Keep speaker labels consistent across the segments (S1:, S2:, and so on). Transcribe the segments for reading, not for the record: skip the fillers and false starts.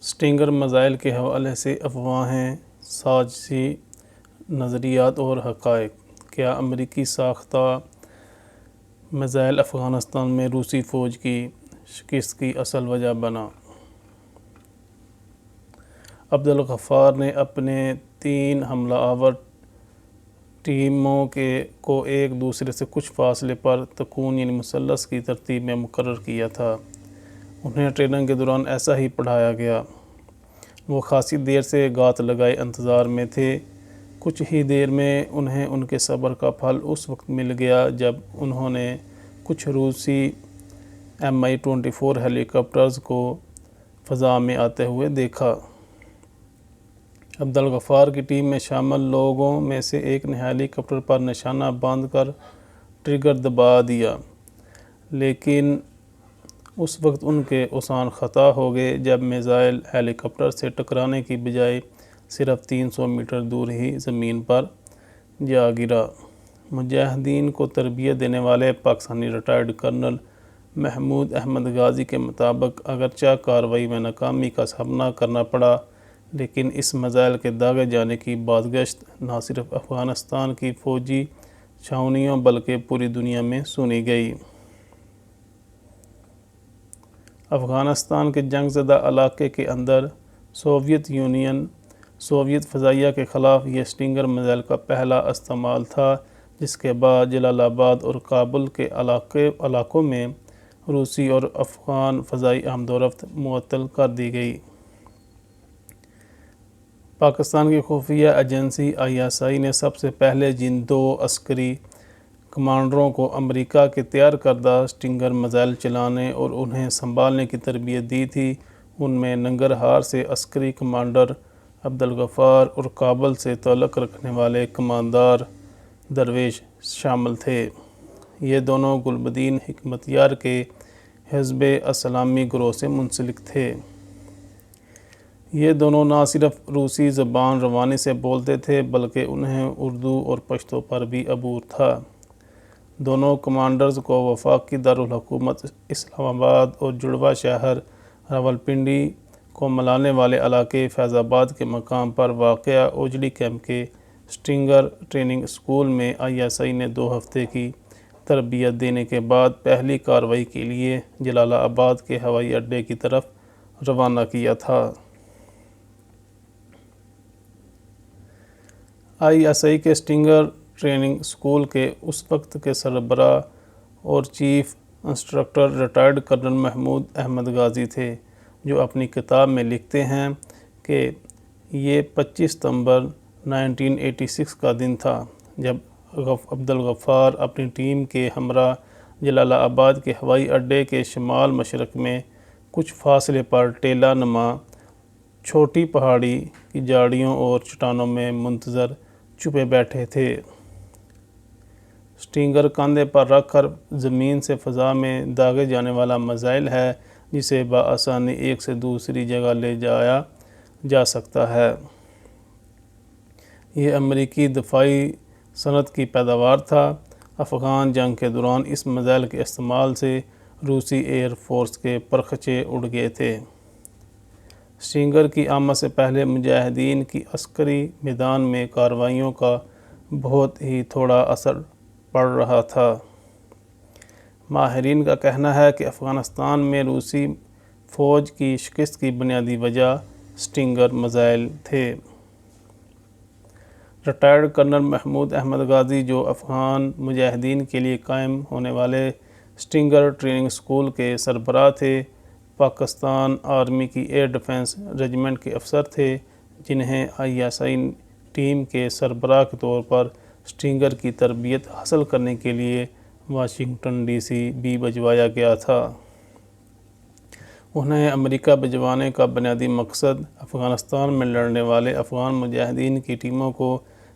S1: Stinger missile کے حوالے سے افواہیں، سازشی نظریات اور حقائق۔ کیا امریکی ساختہ میزائل افغانستان میں روسی فوج کی شکست کی اصل وجہ بنا؟ عبدالغفار نے اپنے 3 حملہ آور ٹیموں کو ایک دوسرے سے کچھ فاصلے پر تکون مثلث کی ترتیب میں مقرر کیا تھا۔ انہیں ٹریننگ کے دوران ایسا ہی پڑھایا گیا۔ وہ خاصی دیر سے گات لگائے انتظار میں تھے۔ کچھ ہی دیر میں انہیں ان کے صبر کا پھل اس وقت مل گیا جب انہوں نے کچھ روسی Mi-24 ہیلی کاپٹرز کو فضا میں آتے ہوئے دیکھا۔ عبدالغفار کی ٹیم میں شامل لوگوں میں سے ایک نے ہیلی کاپٹر پر نشانہ باندھ کر ٹریگر دبا دیا، لیکن اس وقت ان کے اوسان خطا ہو گئے جب میزائل ہیلی کاپٹر سے ٹکرانے کی بجائے صرف 300 میٹر دور ہی زمین پر جا گرا۔ مجاہدین کو تربیت دینے والے پاکستانی ریٹائرڈ کرنل محمود احمد غازی کے مطابق اگرچہ کارروائی میں ناکامی کا سامنا کرنا پڑا، لیکن اس میزائل کے داغے جانے کی بازگشت نہ صرف افغانستان کی فوجی چھاؤنیوں بلکہ پوری دنیا میں سنی گئی۔ افغانستان کے جنگ زدہ علاقے کے اندر سوویت فضائیہ کے خلاف یہ اسٹنگر میزائل کا پہلا استعمال تھا، جس کے بعد جلال آباد اور کابل کے علاقوں میں روسی اور افغان فضائی آمد و رفت معطل کر دی گئی۔ پاکستان کی خفیہ ایجنسی ISI نے سب سے پہلے جن 2 عسکری کمانڈروں کو امریکہ کے تیار کردہ اسٹنگر میزائل چلانے اور انہیں سنبھالنے کی تربیت دی تھی، ان میں ننگرہار سے عسکری کمانڈر عبدالغفار اور کابل سے تعلق رکھنے والے کماندار درویش شامل تھے۔ یہ دونوں گلبدین حکمت یار کے حزب اسلامی گروہ سے منسلک تھے۔ یہ دونوں نہ صرف روسی زبان روانی سے بولتے تھے بلکہ انہیں اردو اور پشتو پر بھی عبور تھا۔ دونوں کمانڈرز کو وفاقی دارالحکومت اسلام آباد اور جڑواں شہر راولپنڈی کو ملانے والے علاقے فیض آباد کے مقام پر واقع اوجڑی کیمپ کے اسٹنگر ٹریننگ اسکول میں ISI نے 2 ہفتے کی تربیت دینے کے بعد پہلی کارروائی کے لیے جلال آباد کے ہوائی اڈے کی طرف روانہ کیا تھا۔ ISI کے اسٹنگر ٹریننگ اسکول کے اس وقت کے سربراہ اور chief instructor retired colonel Mahmood Ahmed Ghazi تھے، جو اپنی کتاب میں لکھتے ہیں کہ یہ 25 ستمبر 1986 کا دن تھا جب عبدالغفار اپنی ٹیم کے ہمراہ جلال آباد کے ہوائی اڈے کے شمال مشرق میں کچھ فاصلے پر ٹیلہ نما چھوٹی پہاڑی کی جھاڑیوں اور چٹانوں میں منتظر چھپے بیٹھے تھے۔ اسٹنگر کاندھے پر رکھ کر زمین سے فضا میں داغے جانے والا میزائل ہے جسے بآسانی ایک سے دوسری جگہ لے جایا جا سکتا ہے۔ یہ امریکی دفاعی صنعت کی پیداوار تھا۔ افغان جنگ کے دوران اس میزائل کے استعمال سے روسی ایئر فورس کے پرخچے اڑ گئے تھے۔ اسٹنگر کی آمد سے پہلے مجاہدین کی عسکری میدان میں کارروائیوں کا بہت ہی تھوڑا اثر پڑ رہا تھا۔ ماہرین کا کہنا ہے کہ افغانستان میں روسی فوج کی شکست کی بنیادی وجہ اسٹنگر میزائل تھے۔ ریٹائرڈ کرنل محمود احمد غازی، جو افغان مجاہدین کے لیے قائم ہونے والے اسٹنگر ٹریننگ اسکول کے سربراہ تھے، پاکستان آرمی کی ایئر ڈیفنس ریجمنٹ کے افسر تھے، جنہیں ISI ٹیم کے سربراہ کے طور پر اسٹنگر کی تربیت حاصل کرنے کے لیے واشنگٹن DC بھی بھجوایا گیا تھا۔ انہیں امریکہ بھجوانے کا بنیادی مقصد افغانستان میں لڑنے والے افغان مجاہدین کی ٹیموں کو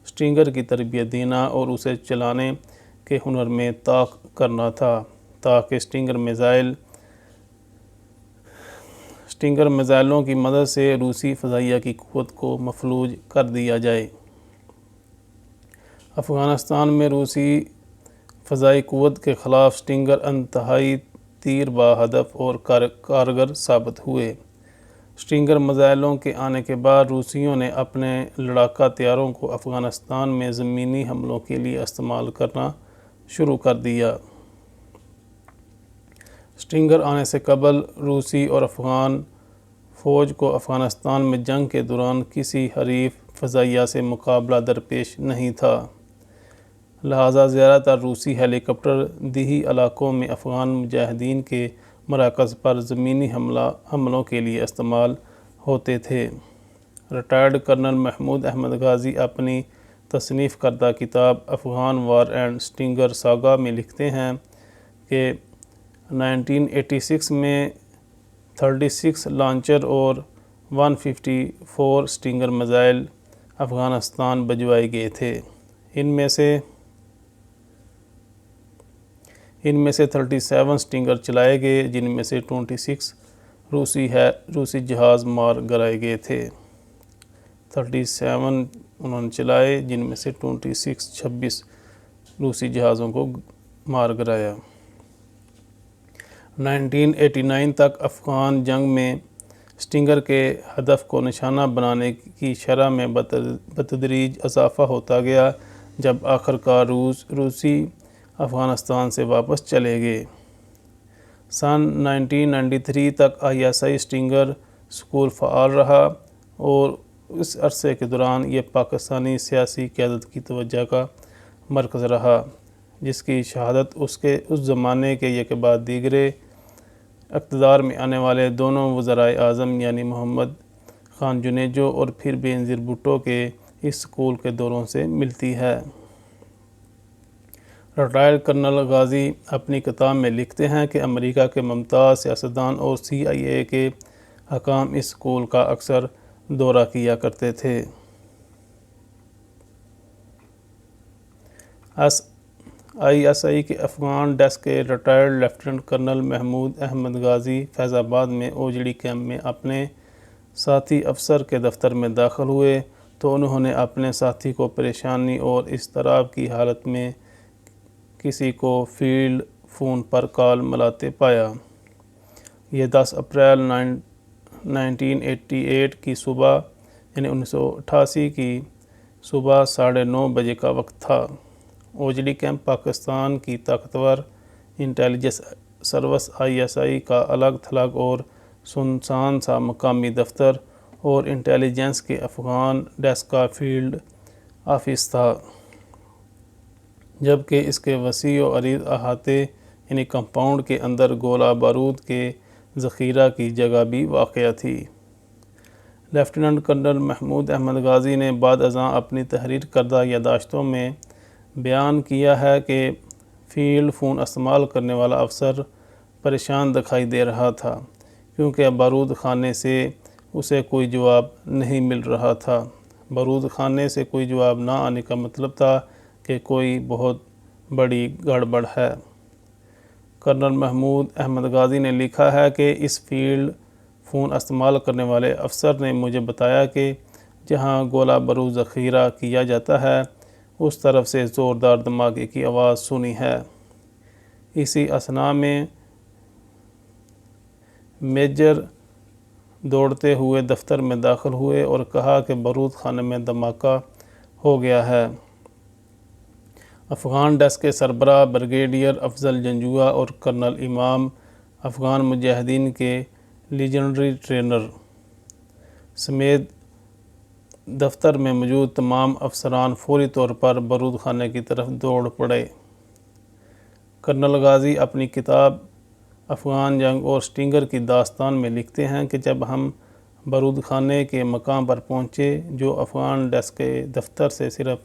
S1: اسٹنگر کی تربیت دینا اور اسے چلانے کے ہنر میں طاق کرنا تھا، تاکہ اسٹنگر میزائلوں کی مدد سے روسی فضائیہ کی قوت کو مفلوج کر دیا جائے۔ افغانستان میں روسی فضائی قوت کے خلاف اسٹنگر انتہائی تیر با ہدف اور کارگر ثابت ہوئے۔ اسٹرنگر میزائلوں کے آنے کے بعد روسیوں نے اپنے لڑاکا طیاروں کو افغانستان میں زمینی حملوں کے لیے استعمال کرنا شروع کر دیا۔ اسٹرنگر آنے سے قبل روسی اور افغان فوج کو افغانستان میں جنگ کے دوران کسی حریف فضائیہ سے مقابلہ درپیش نہیں تھا، لہٰذا زیادہ تر روسی ہیلی کاپٹر دیہی علاقوں میں افغان مجاہدین کے مراکز پر زمینی حملوں کے لیے استعمال ہوتے تھے۔ ریٹائرڈ کرنل محمود احمد غازی اپنی تصنیف کردہ کتاب افغان وار اینڈ اسٹرنگر ساگا میں لکھتے ہیں کہ 1986 میں 36 لانچر اور 154 اسٹرنگر میزائل افغانستان بھجوائے گئے تھے۔ ان میں سے 37 اسٹرنگر چلائے گئے، جن میں سے 26 روسی جہاز مار گرائے گئے تھے۔ 37 انہوں نے چلائے، جن میں سے 26 روسی جہازوں کو مار گرایا۔ 1989 تک افغان جنگ میں اسٹرنگر کے ہدف کو نشانہ بنانے کی شرح میں بتدریج اضافہ ہوتا گیا، جب آخرکار روسی افغانستان سے واپس چلے گئے۔ سن 1993 تک ISI اسٹرنگر اسکول فعال رہا اور اس عرصے کے دوران یہ پاکستانی سیاسی قیادت کی توجہ کا مرکز رہا، جس کی شہادت اس زمانے کے یک بعد دیگرے اقتدار میں آنے والے دونوں وزرائے اعظم یعنی محمد خان جنیجو اور پھر بینظیر بھٹو کے اس اسکول کے دوروں سے ملتی ہے۔ ریٹائرڈ کرنل غازی اپنی کتاب میں لکھتے ہیں کہ امریکہ کے ممتاز سیاستدان اور CIA کے حکام اس اسکول کا اکثر دورہ کیا کرتے تھے۔ ISI کے افغان ڈیسک کے retired lieutenant colonel Mahmood Ahmed Ghazi Faizabad میں اوجڑی کیمپ میں اپنے ساتھی افسر کے دفتر میں داخل ہوئے تو انہوں نے اپنے ساتھی کو پریشانی اور اضطراب کی حالت میں کسی کو فیلڈ فون پر کال ملاتے پایا۔ یہ 10 اپریل 1988 کی صبح یعنی 1988 کی صبح 9:30 بجے کا وقت تھا۔ اوجڑی کیمپ پاکستان کی طاقتور انٹیلیجنس سروس ISI کا الگ تھلگ اور سنسان سا مقامی دفتر اور انٹیلیجنس کے افغان ڈیسک کا فیلڈ آفس تھا، جبکہ اس کے وسیع و عریض احاطے یعنی کمپاؤنڈ کے اندر گولہ بارود کے ذخیرہ کی جگہ بھی واقع تھی۔ لیفٹیننٹ کرنل محمود احمد غازی نے بعد ازاں اپنی تحریر کردہ یادداشتوں میں بیان کیا ہے کہ فیلڈ فون استعمال کرنے والا افسر پریشان دکھائی دے رہا تھا، کیونکہ بارود خانے سے اسے کوئی جواب نہیں مل رہا تھا۔ بارود خانے سے کوئی جواب نہ آنے کا مطلب تھا کہ کوئی بہت بڑی گڑبڑ ہے۔ کرنل محمود احمد غازی نے لکھا ہے کہ اس فیلڈ فون استعمال کرنے والے افسر نے مجھے بتایا کہ جہاں گولہ بارود ذخیرہ کیا جاتا ہے اس طرف سے زوردار دھماکے کی آواز سنی ہے۔ اسی اثناء میں میجر دوڑتے ہوئے دفتر میں داخل ہوئے اور کہا کہ بارود خانے میں دھماکہ ہو گیا ہے۔ افغان ڈیسک کے سربراہ بریگیڈیئر افضل جنجوعہ اور کرنل امام افغان مجاہدین کے لیجنڈری ٹرینر سمیت دفتر میں موجود تمام افسران فوری طور پر بارود خانے کی طرف دوڑ پڑے۔ کرنل غازی اپنی کتاب افغان جنگ اور اسٹرنگر کی داستان میں لکھتے ہیں کہ جب ہم بارود خانے کے مقام پر پہنچے، جو افغان ڈیسک کے دفتر سے صرف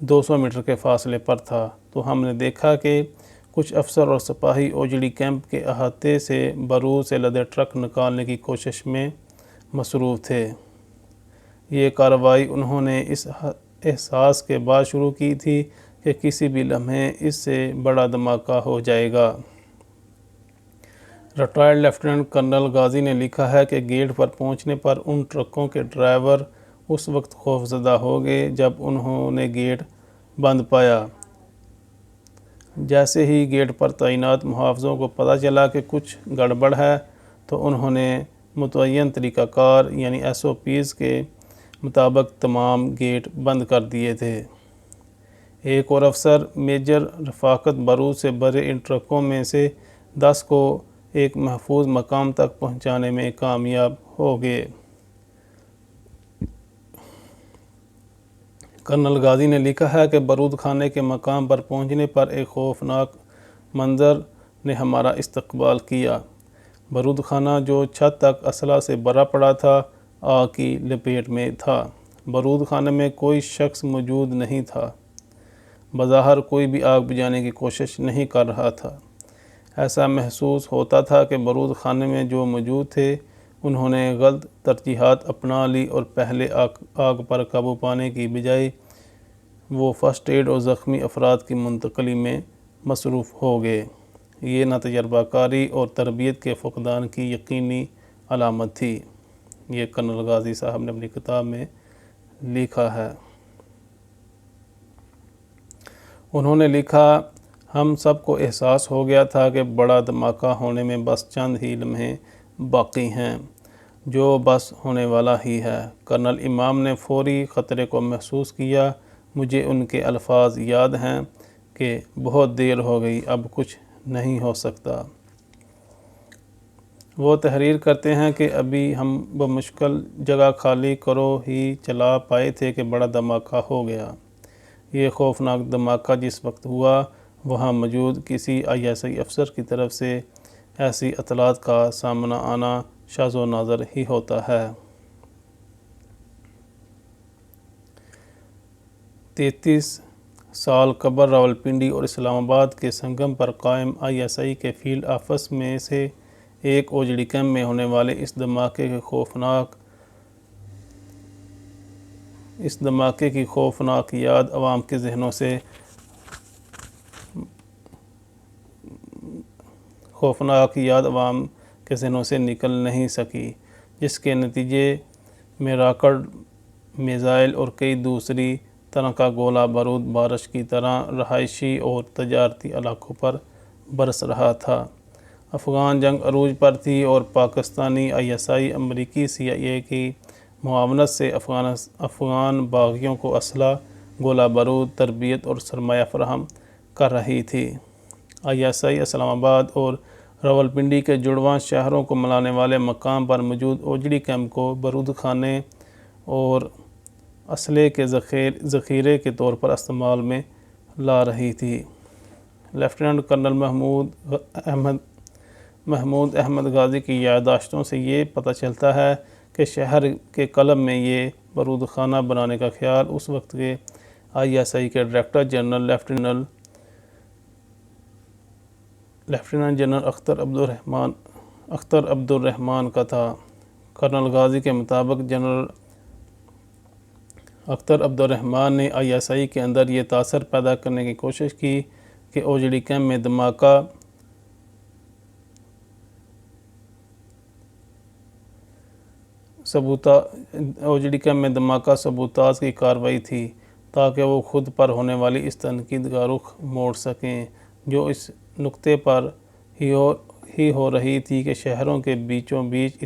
S1: 200 میٹر کے فاصلے پر تھا، تو ہم نے دیکھا کہ کچھ افسر اور سپاہی اوجڑی کیمپ کے احاطے سے بارود سے لدے ٹرک نکالنے کی کوشش میں مصروف تھے۔ یہ کارروائی انہوں نے اس احساس کے بعد شروع کی تھی کہ کسی بھی لمحے اس سے بڑا دھماکہ ہو جائے گا۔ ریٹائرڈ لیفٹیننٹ کرنل غازی نے لکھا ہے کہ گیٹ پر پہنچنے پر ان ٹرکوں کے ڈرائیور اس وقت خوفزدہ ہو گئے جب انہوں نے گیٹ بند پایا۔ جیسے ہی گیٹ پر تعینات محافظوں کو پتہ چلا کہ کچھ گڑبڑ ہے تو انہوں نے متعین طریقہ کار یعنی SOPs کے مطابق تمام گیٹ بند کر دیے تھے۔ ایک اور افسر میجر رفاقت بارود سے بھرے ان ٹرکوں میں سے 10 کو ایک محفوظ مقام تک پہنچانے میں کامیاب ہو گئے۔ کرنل غازی نے لکھا ہے کہ بارود خانے کے مقام پر پہنچنے پر ایک خوفناک منظر نے ہمارا استقبال کیا۔ بارود خانہ جو چھت تک اسلحہ سے بھرا پڑا تھا آگ کی لپیٹ میں تھا۔ بارود خانے میں کوئی شخص موجود نہیں تھا۔ بظاہر کوئی بھی آگ بجھانے کی کوشش نہیں کر رہا تھا۔ ایسا محسوس ہوتا تھا کہ بارود خانے میں جو موجود تھے انہوں نے غلط ترجیحات اپنا لی اور پہلے آگ پر قابو پانے کی بجائے وہ فرسٹ ایڈ اور زخمی افراد کی منتقلی میں مصروف ہو گئے۔ یہ نہ تجربہ کاری اور تربیت کے فقدان کی یقینی علامت تھی۔ یہ کرنل غازی صاحب نے اپنی کتاب میں لکھا ہے۔ انہوں نے لکھا، ہم سب کو احساس ہو گیا تھا کہ بڑا دھماکہ ہونے میں بس چند ہی لمحے باقی ہیں، جو بس ہونے والا ہی ہے۔ کرنل امام نے فوری خطرے کو محسوس کیا۔ مجھے ان کے الفاظ یاد ہیں کہ بہت دیر ہو گئی، اب کچھ نہیں ہو سکتا۔ وہ تحریر کرتے ہیں کہ ابھی ہم بمشکل جگہ خالی کرو ہی چلا پائے تھے کہ بڑا دھماکہ ہو گیا۔ یہ خوفناک دھماکہ جس وقت ہوا، وہاں موجود کسی ISI افسر کی طرف سے ایسی اطلاعات کا سامنا آنا شاذ و نادر ہی ہوتا ہے۔ 33 سال قبل راولپنڈی اور اسلام آباد کے سنگم پر قائم ISI کے فیلڈ آفس میں سے ایک اوجڑی کیمپ میں ہونے والے اس دھماکے کی خوفناک یاد عوام کے ذہنوں سے نکل نہیں سکی، جس کے نتیجے میں راکٹ، میزائل اور کئی دوسری طرح کا گولہ بارود بارش کی طرح رہائشی اور تجارتی علاقوں پر برس رہا تھا۔ افغان جنگ عروج پر تھی اور پاکستانی ISI امریکی CIA کی معاونت سے افغان باغیوں کو اسلحہ، گولہ بارود، تربیت اور سرمایہ فراہم کر رہی تھی۔ ISI اسلام آباد اور راولپنڈی کے جڑواں شہروں کو ملانے والے مقام پر موجود اوجڑی کیمپ کو بارود خانے اور اسلحے کے ذخیرے کے طور پر استعمال میں لا رہی تھی۔ لیفٹیننٹ کرنل محمود احمد غازی کی یادداشتوں سے یہ پتہ چلتا ہے کہ شہر کے قلب میں یہ بارود خانہ بنانے کا خیال اس وقت کے ISI کے director general lieutenant general Akhtar Abdur Rahman کا تھا۔ کرنل غازی کے مطابق جنرل اختر عبدالرحمان نے ISI کے اندر یہ تاثر پیدا کرنے کی کوشش کی کہ اوجڑی کیمپ میں دھماکہ سبوتاژ کی کارروائی تھی، تاکہ وہ خود پر ہونے والی اس تنقید کا رخ موڑ سکیں، جو اس نقطے پر ہی ہو رہی تھی کہ شہروں کے بیچوں بیچ